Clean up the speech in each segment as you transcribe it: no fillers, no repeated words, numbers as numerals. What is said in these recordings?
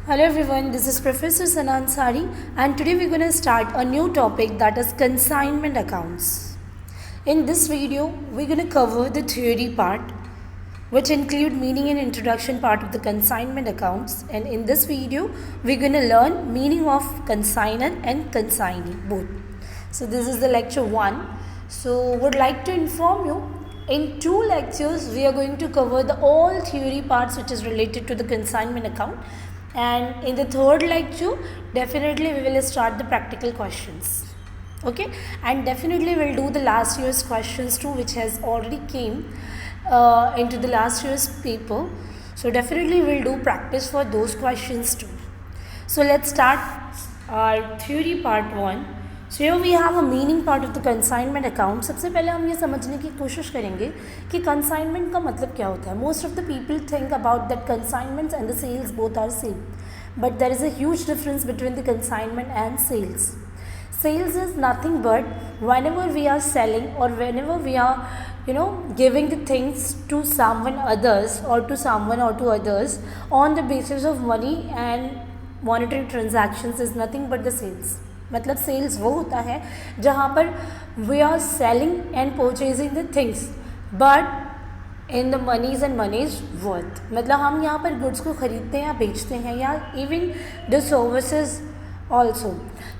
Hello everyone, this is Professor Sanan Sari and today we're going to start a new topic that is consignment accounts. In this video, we're going to cover the theory part which include meaning and introduction part of the consignment accounts, and in this video, we're going to learn meaning of consignor and consignee both. So this is the lecture 1. So would like to inform you in 2 lectures we are going to cover the all theory parts which is related to the consignment account. And in the 3rd lecture, definitely we will start the practical questions. Okay, and definitely we'll do the last year's questions too, which has already came into the last year's paper. So definitely we'll do practice for those questions too. So let's start our theory part 1. So here we have a meaning part of the consignment account. सबसे पहले हम ये समझने की कोशिश करेंगे कि consignment का मतलब क्या होता है. Most of the people think about that consignments and the sales both are same, but there is a huge difference between the consignment and sales. Sales is nothing but whenever we are selling or whenever we are giving the things to someone others or to someone or to others on the basis of money and monetary transactions is nothing but the sales. मतलब sales वो होता है जहाँ पर we are selling and purchasing the things but in the moneys and money's worth. मतलब हम यहाँ पर गुड्स को ख़रीदते हैं या बेचते हैं या even the services also.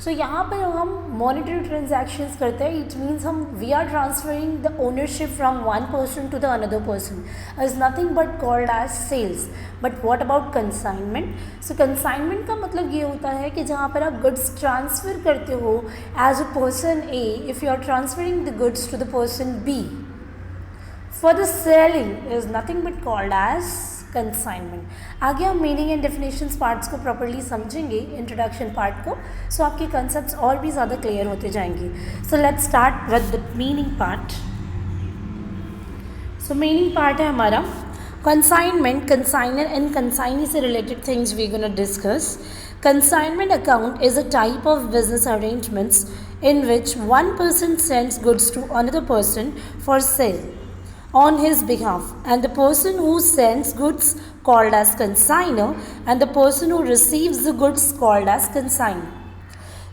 So यहाँ पर हम मॉनेटरी ट्रांजैक्शंस करते हैं. इट मीन्स हम we are transferring the ownership from one person to the another person is nothing but called as sales. But what about consignment? So consignment का मतलब ये होता है कि जहाँ पर आप गुड्स ट्रांसफ़र करते हो as a person A, if you are transferring the goods to the person B for the selling is nothing but called as consignment. आगे हम मीनिंग एंड डेफिनेशंस पार्ट्स को प्रॉपर्ली समझेंगे, इंट्रोडक्शन पार्ट को, so आपके concepts और भी ज़्यादा clear होते जाएंगे. So let's start with the meaning part. So meaning part है हमारा कंसाइनमेंट, कंसाइनर एंड कंसाइनी से related things we gonna discuss. Consignment account is a type of business arrangements in which one person sends goods to another person for sale on his behalf, and the person who sends goods called as consignor and the person who receives the goods called as consignee.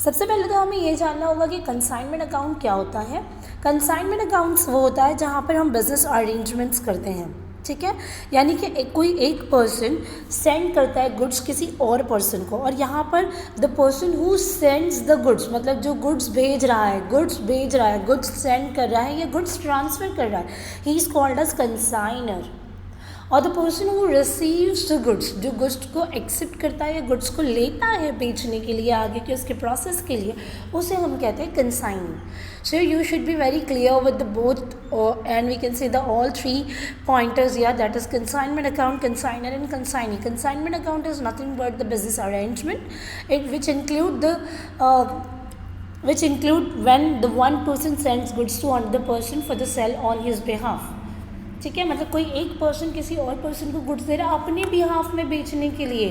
सबसे पहले तो हमें ये जानना होगा कि consignment account क्या होता है. कंसाइनमेंट अकाउंट्स वो होता है जहाँ पर हम बिजनेस अरेंजमेंट्स करते हैं, ठीक है. यानी कि कोई एक पर्सन सेंड करता है गुड्स किसी और पर्सन को, और यहाँ पर the person who sends the goods मतलब जो गुड्स भेज रहा है, गुड्स सेंड कर रहा है या गुड्स ट्रांसफ़र कर रहा है, he is called as consignor. और the person who receives the goods, जो गुड्स को एक्सेप्ट करता है या गुड्स को लेता है बेचने के लिए आगे के उसके प्रोसेस के लिए, उसे हम कहते हैं consignee. So you should be very clear with the both and we can say the all 3 pointers here, that is consignment account, consignor and consignee. Consignment account is nothing but the business arrangement which include when the one person sends goods to another person for the sell on his behalf. ठीक है, मतलब कोई एक person किसी और person को goods दे रहा है अपने बिहाफ में बेचने के लिए.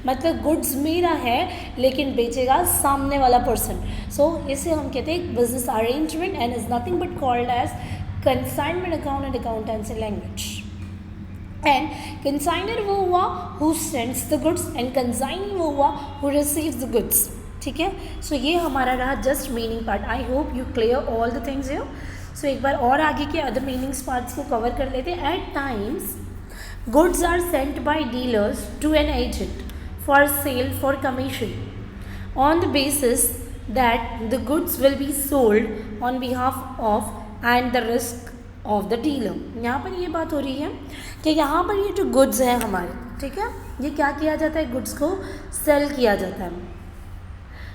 मतलब गुड्स मेरा है लेकिन बेचेगा सामने वाला पर्सन. सो इसे हम कहते हैं business arrangement and is nothing but called as consignment account and accountancy language. And consignor वो हुआ who sends the goods and consignee वो हुआ हु रिसीव्स द गुड्स. ठीक है, सो ये हमारा रहा just meaning part. I hope you clear all the things here. So एक बार और आगे के अदर मीनिंग्स पार्ट्स को कवर कर लेते हैं. At times goods are sent by dealers to an agent for sale for commission on the basis that the goods will be sold on behalf of and the risk of the dealer. यहाँ पर ये बात हो रही है कि यहाँ पर ये जो गुड्स हैं हमारे, ठीक है, ये क्या किया जाता है, गुड्स को सेल किया जाता है.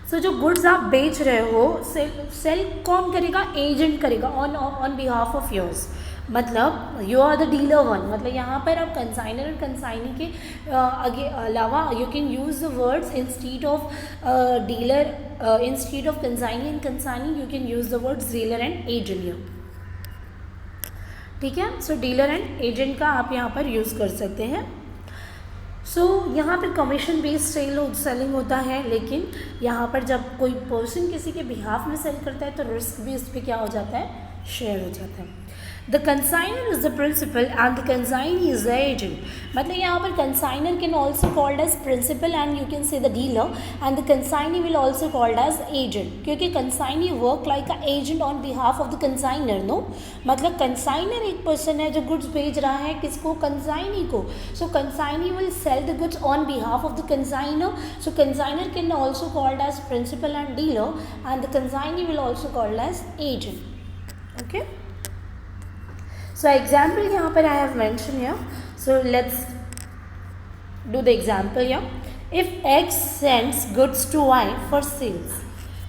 सो जो गुड्स आप बेच रहे हो सेल कौन करेगा, एजेंट करेगा ऑन बिहाफ ऑफ योर्स. मतलब you are the dealer one. मतलब यहाँ पर आप कंसाइनर और कंसाइनी के आगे अलावा you can use the words instead of dealer, instead of consignee and consignee you can use the words dealer and agent. ठीक है, सो डीलर एंड एजेंट का आप यहाँ पर यूज़ कर सकते हैं. सो यहाँ पर कमीशन बेस्ड सेलिंग होता है, लेकिन यहाँ पर जब कोई पर्सन किसी के बिहाफ में सेल करता है तो रिस्क भी इस पर क्या हो जाता है, शेयर हो जाता है. The consignor is the principal and the consignee is the agent. मतलब यहाँ पर consignor can also called as principal and you can say the dealer, and the consignee will also called as agent, क्योंकि consignee work like a agent on behalf of the consignor, no? मतलब consignor एक person है जो goods भेज रहा है किसको, consignee को. So consignee will sell the goods on behalf of the consignor. So consignor can also called as principal and dealer, and the consignee will also called as agent. Okay. So example यहाँ पर I have mentioned here. So let's do the example here. If X sends goods to Y for sales,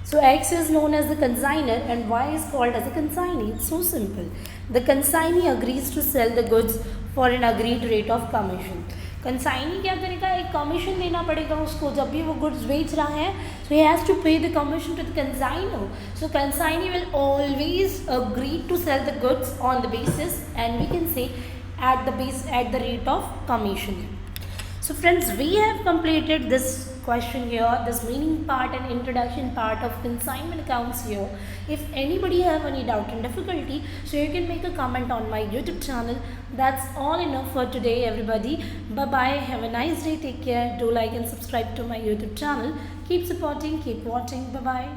so X is known as the consignor and Y is called as a consignee. It's so simple. The consignee agrees to sell the goods for an agreed rate of commission. Consignee क्या करेगा, एक commission देना पड़ेगा उसको जब भी वो goods बेच रहा है. So he has to pay the commission to the consignor. So consignee will always agree to sell the goods on the basis and we can say at the rate of commission. So friends, we have completed this question here, this meaning part and introduction part of consignment accounts here. If anybody have any doubt and difficulty, so you can make a comment on my YouTube channel. That's all enough for today, everybody. Bye bye, have a nice day, take care, do like and subscribe to my YouTube channel. Keep supporting, keep watching, bye bye.